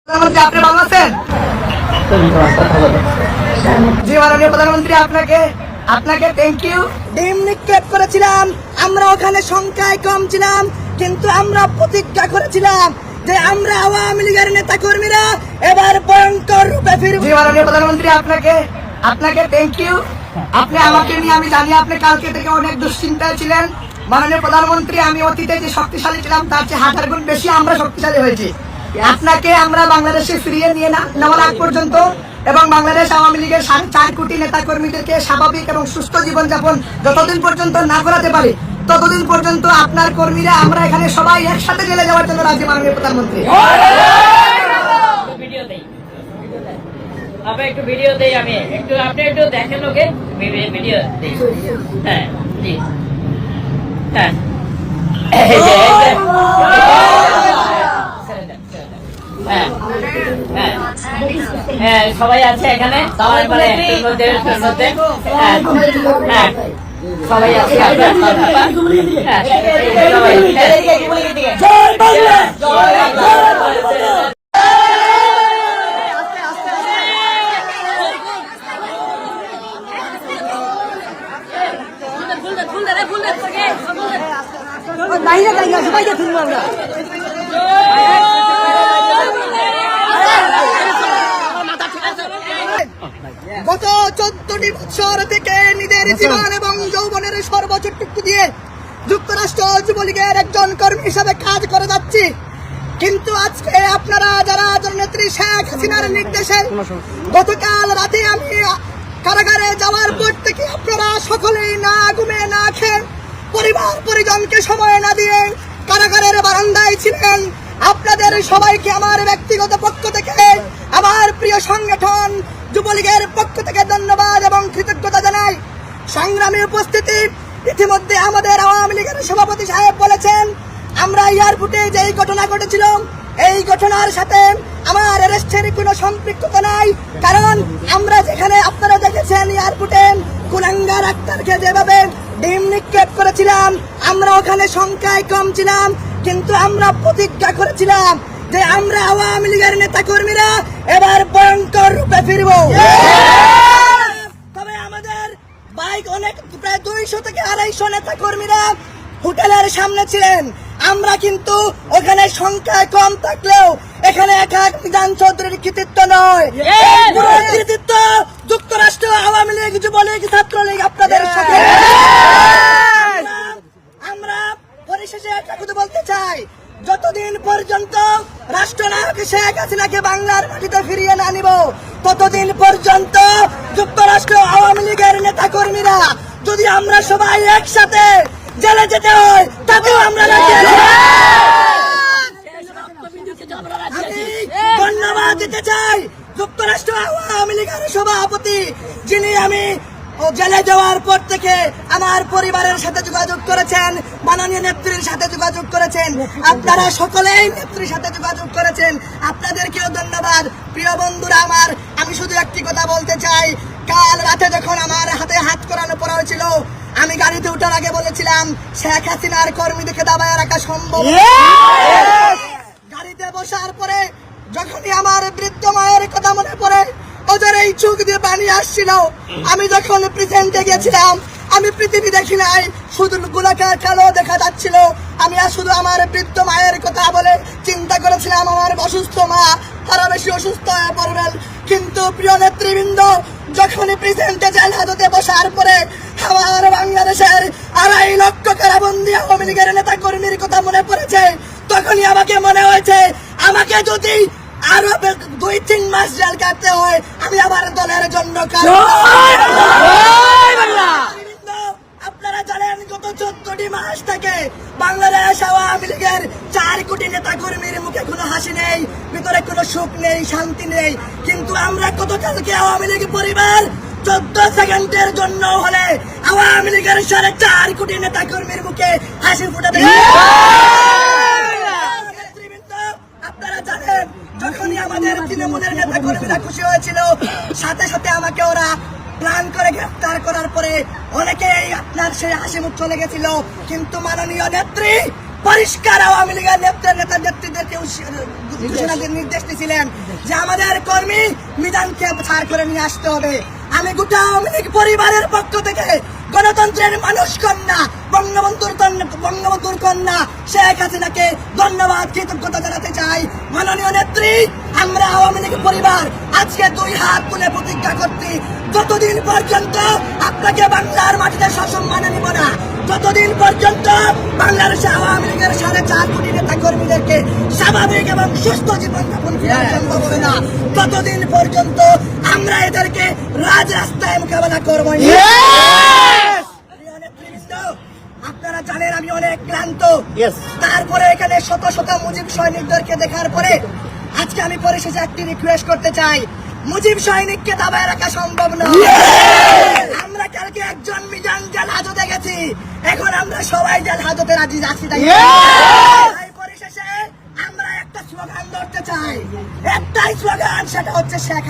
প্রধানমন্ত্রী আপনি ভালো আছেন? জি মাননীয় প্রধানমন্ত্রী, আপনাকে থ্যাংক ইউ। ডিম নিক্ষেপ করেছিলাম, আমরা ওখানে সংখ্যায় কম ছিলাম, কিন্তু আমরা প্রতিজ্ঞা করেছিলাম যে আমরা আওয়ামী লীগের নেতা কর্মীরা এবার ভয়ঙ্কর রূপে ফিরব। জি মাননীয় প্রধানমন্ত্রী, আপনাকে থ্যাংক ইউ। আপনি আমাকে নিয়ে, আমি জানি আপনি কালকে থেকে অনেক দুশ্চিন্তায় ছিলেন। মাননীয় প্রধানমন্ত্রী, আমি অতীতে যে শক্তিশালী ছিলাম তার চেয়ে 1000 গুণ বেশি আমরা শক্তিশালী হয়েছি। আপনাকে আমরা বাংলাদেশে ফিরিয়ে নিয়ে নেওয়ার আগ পর্যন্ত এবং বাংলাদেশ আওয়ামী লীগের 4.5 কোটি নেতা কর্মীদেরকে স্বাভাবিক এবং সুস্থ জীবনযাপন যতদিন পর্যন্ত না করাতে পারি ততদিন পর্যন্ত আপনার কর্মীরা আমরা এখানে সবাই একসাথে জেলে যাওয়ার জন্য রাজি। মাননীয় প্রধানমন্ত্রী, একটু ভিডিও দেই, আমি একটু, আপনি একটু দেখেন, ওকে ভিডিও দেই। হ্যাঁ জি, হ্যাঁ হ্যাঁ সবাই আছে এখানে, সবাই আছে। গত 14টি বছর থেকে নিজের জীবন এবং যৌবনের সর্বোচ্চটুকু দিয়ে যুক্তরাষ্ট্র যুবলীগের একজন কর্মী হিসাবে কাজ করে যাচ্ছি, কিন্তু আজকে আপনারা যারা জননেত্রী শেখ হাসিনার নির্দেশে গতকাল রাতে আমি কারাগারে যাওয়ার পর থেকে আপনারা সকলেই না ঘুমে না খেয়ে পরিবার পরিজনকে সময় না দিয়ে কারাগারের বারান্দায় ছিলেন। আপনাদের সবাইকে আমার ব্যক্তিগত পক্ষ থেকে, আমার প্রিয় সংগঠন যুবলীগের পক্ষ থেকে ধন্যবাদ এবং কৃতজ্ঞতা জানাই। সংগ্রামী উপস্থিতি, ইতিমধ্যে আমাদের আওয়ামী লীগের সভাপতি সাহেব বলেছেন আমরা এয়ারপোর্টে যেই ঘটনা ঘটেছিল এই ঘটনার সাথে আমার অ্যারেস্টের কোনো সম্পৃক্ততা নাই, কারণ আমরা যেখানে আপনারা দেখেছেন এয়ারপোর্টে কুলাঙ্গার আক্তারকে যেভাবে ডিম নিক্ষেপ করেছিলাম, আমরা ওখানে সংখ্যায় কম ছিলাম, কিন্তু আমরা প্রতিজ্ঞা করেছিলাম যে আমরা আওয়ামী লীগের নেতা কর্মীরা এবার ভয়ঙ্কর রূপে ফিরব। তবে আমাদের বাইক অনেক, প্রায় 200 থেকে 250 নেতা কর্মীরা হোটেলের সামনে ছিলেন। আমরা কিন্তু ওখানে সংখ্যায় কম থাকলেও এখানে একক মিজান চৌধুরীর কৃতিত্ব নয়, পুরো কৃতিত্ব যুক্তরাষ্ট্র আওয়ামী লীগ, যুবলীগ, ছাত্রলীগ আপনাদের সাথে। আমরা পরিশেষে একটা কথা বলতে চাই, যতদিন পর্যন্ত রাষ্ট্রনায়ক শেখ হাসিনাকে বাংলার মাটিতে ফিরিয়ে না নিব ততদিন পর্যন্ত যুক্তরাষ্ট্র আওয়ামী লীগের নেতা কর্মীরা যদি আমরা সবাই একসাথে জেলে যেতে হয় তাতেও আমরা রাজি আছি। ধন্যবাদ দিতে চাই যুক্তরাষ্ট্র আওয়ামী লীগের সভাপতি, যিনি আমি জেলে যাওয়ার পর থেকে আমার পরিবারের সাথে যোগাযোগ করেছেন, মাননীয় নেত্রীর সাথে যোগাযোগ করেছেন, আপনারা সকলেই নেত্রীর সাথে যোগাযোগ করেছেন, আপনাদেরকেও ধন্যবাদ। প্রিয় বন্ধুরা আমার, আমি শুধু একটি কথা বলতে চাই, কাল রাতে যখন আমার হাতে হাত করানো পড়া হয়েছিল আমি গাড়িতে ওঠার আগে বলেছিলাম শেখ হাসিনার কর্মীদেরকে দাবায় রাখা সম্ভব। গাড়িতে বসার পরে যখনই আমার বৃদ্ধ মায়ের কথা মনে পড়ে ওদের এই চোখ দিয়ে পানি আসছিল। আমি যখন প্রেজেন্টে গেছিলাম আমি পৃথিবী দেখি নাই, শুধু গোলাকার কালো দেখা যাচ্ছিল। আমি আর শুধু আমার বৃদ্ধ মায়ের কথা বলে চিন্তা করেছিলাম আমার অসুস্থ মা তারা বেশি অসুস্থ হয়ে পড়বেন, কিন্তু প্রিয় নেতৃবৃন্দ যখনই প্রেজেন্টে জেল হাজতে বসার পরে আমার বাংলাদেশের 2.5 লক্ষ কারাবন্দী আওয়ামী লীগের নেতা কর্মীর কথা মনে পড়েছে, তখনই আমাকে মনে হয়েছে আমাকে যদি আরো 2-3 মাস জেল কাটতে হয় আমি আবার দলের জন্য আপনারা জানেন গত 14টি মাস থেকে বাংলাদেশ আওয়ামী লীগের 4 কোটি নেতা কর্মীর মুখে কোনো হাসি নেই, ভিতরে কোনো সুখ নেই, শান্তি নেই, কিন্তু আমরা গতকালকে আওয়ামী লীগ পরিবার 14 সেকেন্ডের জন্য হলে আওয়ামী লীগের 4.5 কোটি নেতা কর্মীর মুখে হাসি ফুটাতে। আপনারা জানেন যখনই আমাদের তৃণমূলের নেতা কর্মীরা খুশি হয়েছিল সাথে সাথে আমাকে ওরা প্ল্যান করে গ্রেফতার করার পরে অনেকেই আপনার সেই হাসি মুখ চলে গেছিল, কিন্তু মাননীয় নেত্রী পরিষ্কার আওয়ামী লীগের নেতৃত্বদেরকে ঘোষণা দিয়ে নির্দেশ দিয়েছিলেন যে আমাদের কর্মী মিজানকে ছাড় করে নিয়ে আসতে হবে। আমি গোটা আওয়ামী লীগ পরিবারের পক্ষ থেকে গণতন্ত্রের মানুষ কন্যা বঙ্গবন্ধুর কন্যা শেখ হাসিনাকে ধন্যবাদ কৃতজ্ঞতা জানাতে চাই। মাননীয় নেত্রী, আমরা আওয়ামী লীগ পরিবার আজকে 2 হাত তুলে প্রতিজ্ঞা করছি, যতদিন পর্যন্ত আপনাকে বাংলার মাটিতে সসম্মানে নিব না, যতদিন পর্যন্ত বাংলাদেশে আওয়ামী লীগের 4.5 কোটি নেতা কর্মীদেরকে স্বাভাবিক এবং সুস্থ জীবনযাপন করা সম্ভব হবে না, ততদিন পর্যন্ত আমরা এদেরকে রাজরাস্তায় মোকাবেলা করবো। আপনারা জানেন আমি অনেক ক্লান্ত, তারপরে এখানে শত শত মুজিব সৈনিকদেরকে দেখার পরে আজকে আমি পরিশেষে একটি রিকোয়েস্ট করতে চাই, মুজিব সৈনিককে দাবায় রাখা সম্ভব নয়। আমরা কালকে একজন মিজান জেল হাজতে গেছি, এখন আমরা সবাই জেল হাজতে রাজি আছি। তাই পরিশেষে আমরা একটা স্লোগান ধরতে চাই, একটাই স্লোগান, সেটা হচ্ছে শেখ